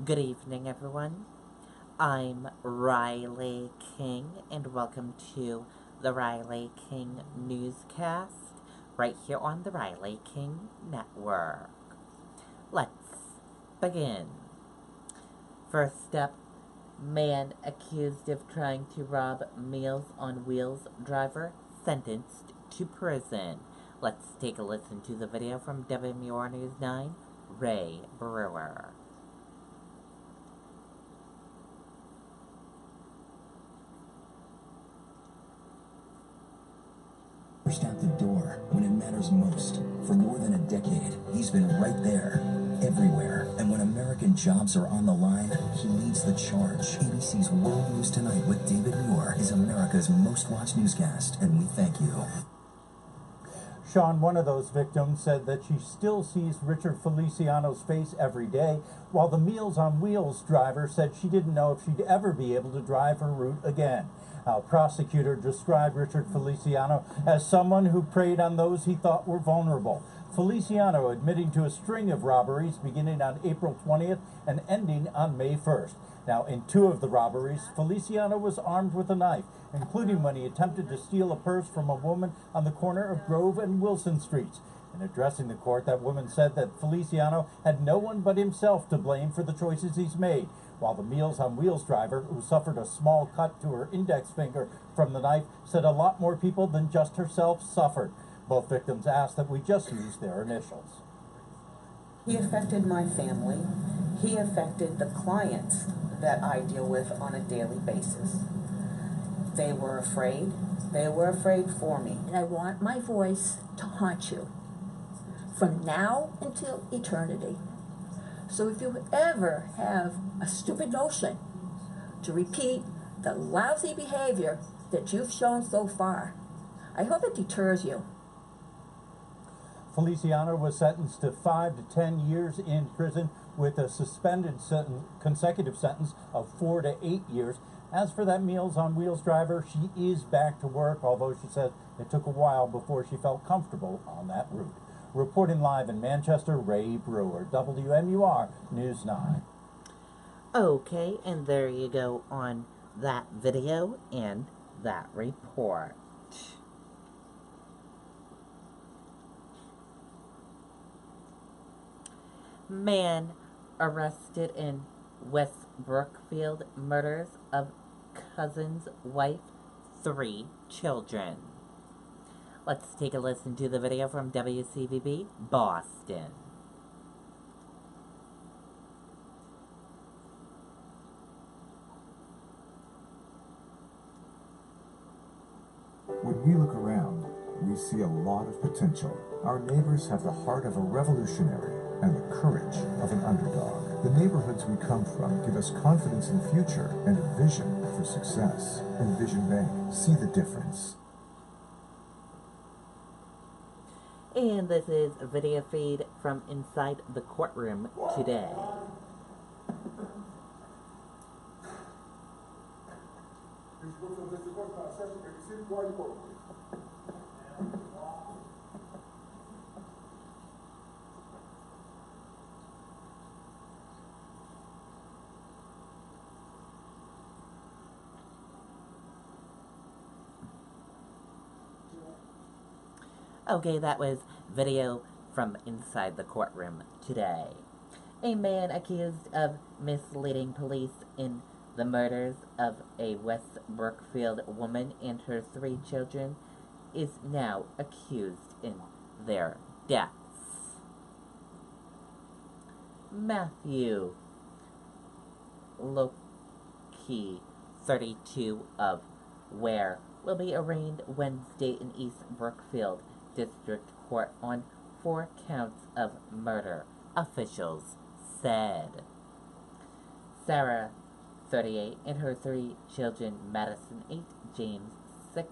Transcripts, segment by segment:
Good evening, everyone. I'm Riley King, and welcome to the Riley King Newscast right here on the Riley King Network. Let's begin. First up, man accused of trying to rob Meals on Wheels driver sentenced to prison. Let's take a listen to the video from WMUR News 9, Ray Brewer. Out the door when it matters most. For more than a decade, he's been right there, everywhere. And when American jobs are on the line, he leads the charge. ABC's World News Tonight with David Muir is America's most watched newscast, and we thank you. Sean, one of those victims, said that she still sees Richard Feliciano's face every day, while the Meals on Wheels driver said she didn't know if she'd ever be able to drive her route again. A prosecutor described Richard Feliciano as someone who preyed on those he thought were vulnerable. Feliciano admitting to a string of robberies beginning on April 20th and ending on May 1st. Now, in two of the robberies, Feliciano was armed with a knife, including when he attempted to steal a purse from a woman on the corner of Grove and Wilson Streets. In addressing the court, that woman said that Feliciano had no one but himself to blame for the choices he's made, while the Meals on Wheels driver, who suffered a small cut to her index finger from the knife, said a lot more people than just herself suffered. Both victims asked that we just use their initials. He affected my family. He affected the clients that I deal with on a daily basis. They were afraid. They were afraid for me. And I want my voice to haunt you from now until eternity. So if you ever have a stupid notion to repeat the lousy behavior that you've shown so far, I hope it deters you. Feliciano was sentenced to 5 to 10 years in prison with a suspended consecutive sentence of 4 to 8 years. As for that Meals on Wheels driver, she is back to work, although she said it took a while before she felt comfortable on that route. Reporting live in Manchester, Ray Brewer, WMUR News 9. Okay, and there you go on that video and that report. Man arrested in West Brookfield murders of cousin's wife, 3 children. Let's take a listen to the video from WCVB Boston. When we look around, we see a lot of potential. Our neighbors have the heart of a revolutionary and the courage of an underdog. The neighborhoods we come from give us confidence in the future and a vision for success. Envision Bank. See the difference. And this is a video feed from inside the courtroom today. Okay, that was video from inside the courtroom today. A man accused of misleading police in the murders of a West Brookfield woman and her 3 children is now accused in their deaths. Matthew Lokey, 32, of Ware, will be arraigned Wednesday in East Brookfield District Court on 4 counts of murder, officials said. Sarah, 38, and her 3 children, Madison, 8, James, 6,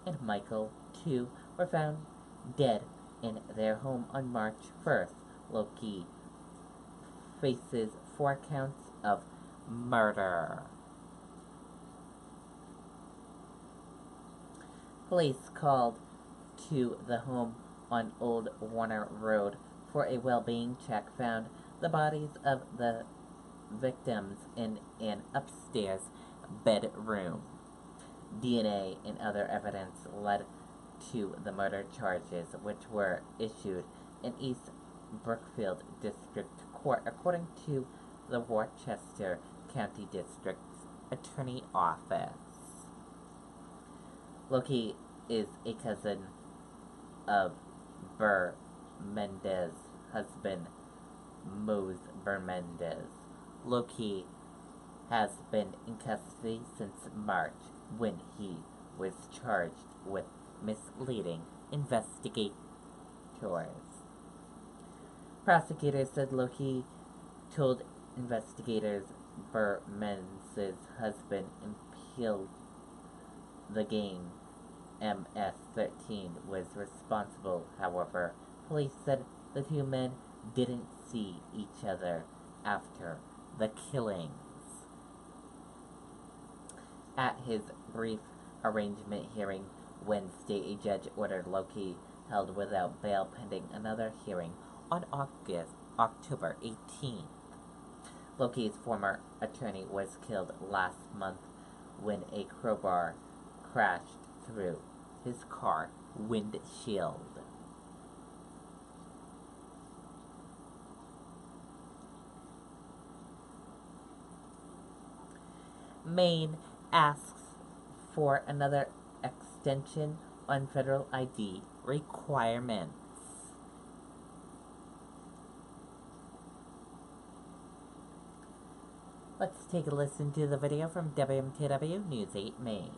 and Michael, 2, were found dead in their home on March 1st. Loki faces 4 counts of murder. Police called to the home on Old Warner Road for a well-being check found the bodies of the victims in an upstairs bedroom. DNA and other evidence led to the murder charges, which were issued in East Brookfield District Court, according to the Worcester County District's Attorney Office. Loki is a cousin of Burr Mendez' husband, Mose Burr Mendez. Loki has been in custody since March, when he was charged with misleading investigators. Prosecutors said Loki told investigators Burr Mendez's husband impaled the game MS-13 was responsible. However, police said the two men didn't see each other after the killings. At his brief arraignment hearing Wednesday, a judge ordered Loki held without bail pending another hearing on October 18th. Loki's former attorney was killed last month when a crowbar crashed through his car windshield. Maine asks for another extension on federal ID requirements. Let's take a listen to the video from WMTW News 8 Maine.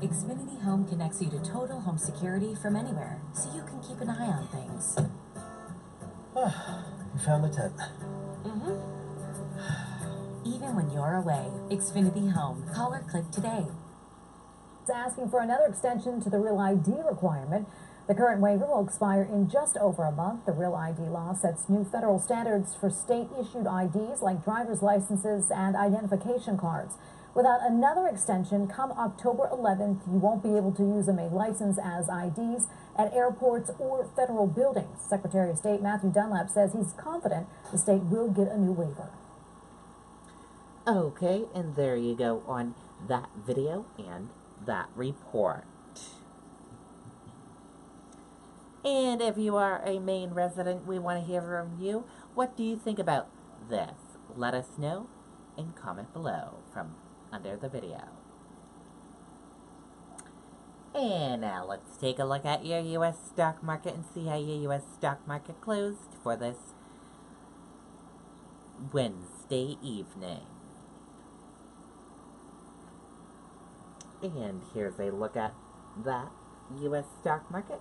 Xfinity Home connects you to total home security from anywhere, so you can keep an eye on things. You found the tent. Even when you're away, Xfinity Home. Call or click today. It's asking for another extension to the Real ID requirement. The current waiver will expire in just over a month. The Real ID law sets new federal standards for state-issued IDs like driver's licenses and identification cards. Without another extension, come October 11th, you won't be able to use a made license as IDs at airports or federal buildings. Secretary of State Matthew Dunlap says he's confident the state will get a new waiver. Okay, and there you go on that video and that report. And if you are a Maine resident, we want to hear from you. What do you think about this? Let us know and comment below from under the video. And now let's take a look at your U.S. stock market and see how your U.S. stock market closed for this Wednesday evening. And here's a look at that U.S. stock market.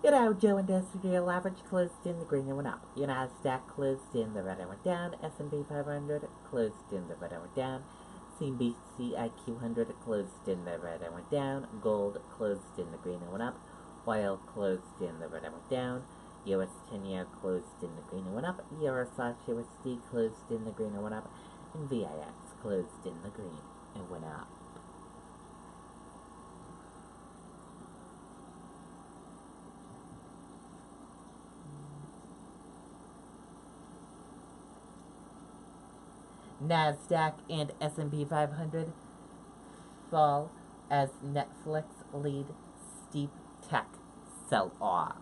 Your Dow Jones Industrial Average closed in the green and went up. Your Nasdaq closed in the red and went down. S&P 500 closed in the red and went down. CNBC IQ 100 closed in the red and went down. Gold closed in the green and went up. Oil closed in the red and went down. US 10-year closed in the green and went up. Euro/USD closed in the green and went up. And VIX closed in the green and went up. Nasdaq and S&P 500 fall as Netflix lead steep tech sell-off.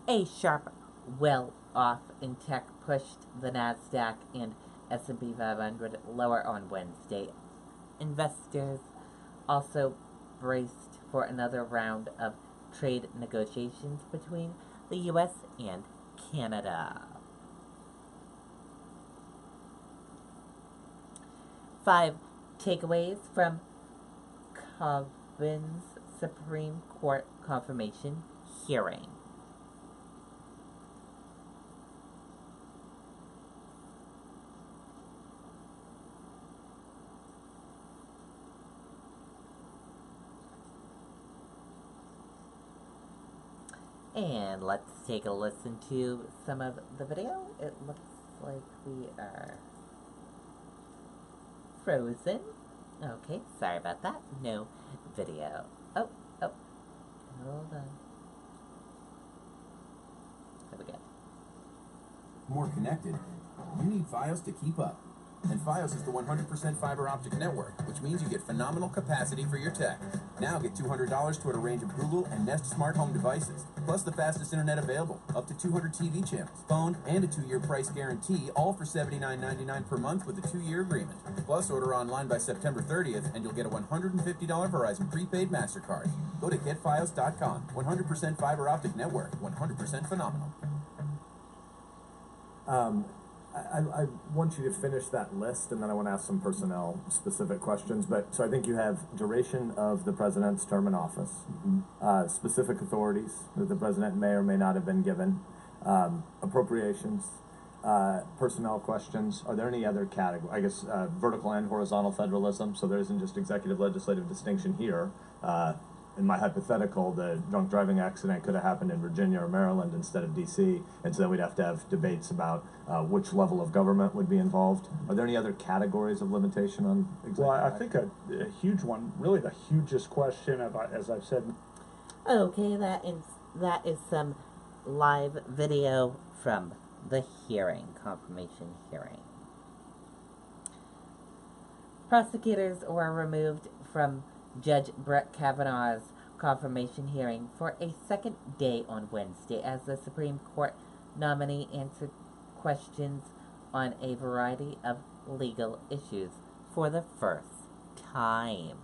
A sharp well-off in tech pushed the Nasdaq and S&P 500 lower on Wednesday. Investors also braced for another round of trade negotiations between the U.S. and Canada. 5 takeaways from Covin's Supreme Court confirmation hearing. And let's take a listen to some of the video. It looks like we are frozen. Okay, sorry about that. No video. Oh, hold on. There we go. More connected, you need Fios to keep up. And Fios is the 100% fiber optic network, which means you get phenomenal capacity for your tech. Now get $200 toward a range of Google and Nest smart home devices, plus the fastest internet available, up to 200 TV channels, phone, and a 2-year price guarantee, all for $79.99 per month with a 2-year agreement. Plus, order online by September 30th, and you'll get a $150 Verizon prepaid MasterCard. Go to getfios.com. 100% fiber optic network, 100% phenomenal. I want you to finish that list, and then I want to ask some personnel-specific questions. But so I think you have duration of the president's term in office, specific authorities that the president may or may not have been given, appropriations, personnel questions. Are there any other category? I guess vertical and horizontal federalism. So there isn't just executive legislative distinction here. In my hypothetical, the drunk driving accident could have happened in Virginia or Maryland instead of D.C., and so then we'd have to have debates about which level of government would be involved. Are there any other categories of limitation on executive Well, I action? think a huge one, really the hugest question, as I've said. Okay, that is some live video from the hearing, confirmation hearing. Prosecutors were removed from Judge Brett Kavanaugh's confirmation hearing for a second day on Wednesday as the Supreme Court nominee answered questions on a variety of legal issues for the first time.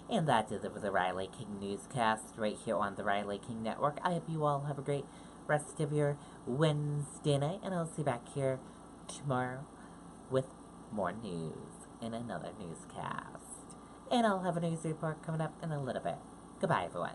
And that is it for the Riley King Newscast right here on the Riley King Network. I hope you all have a great rest of your Wednesday night, and I'll see you back here tomorrow with more news in another newscast. And I'll have a news report coming up in a little bit. Goodbye, everyone.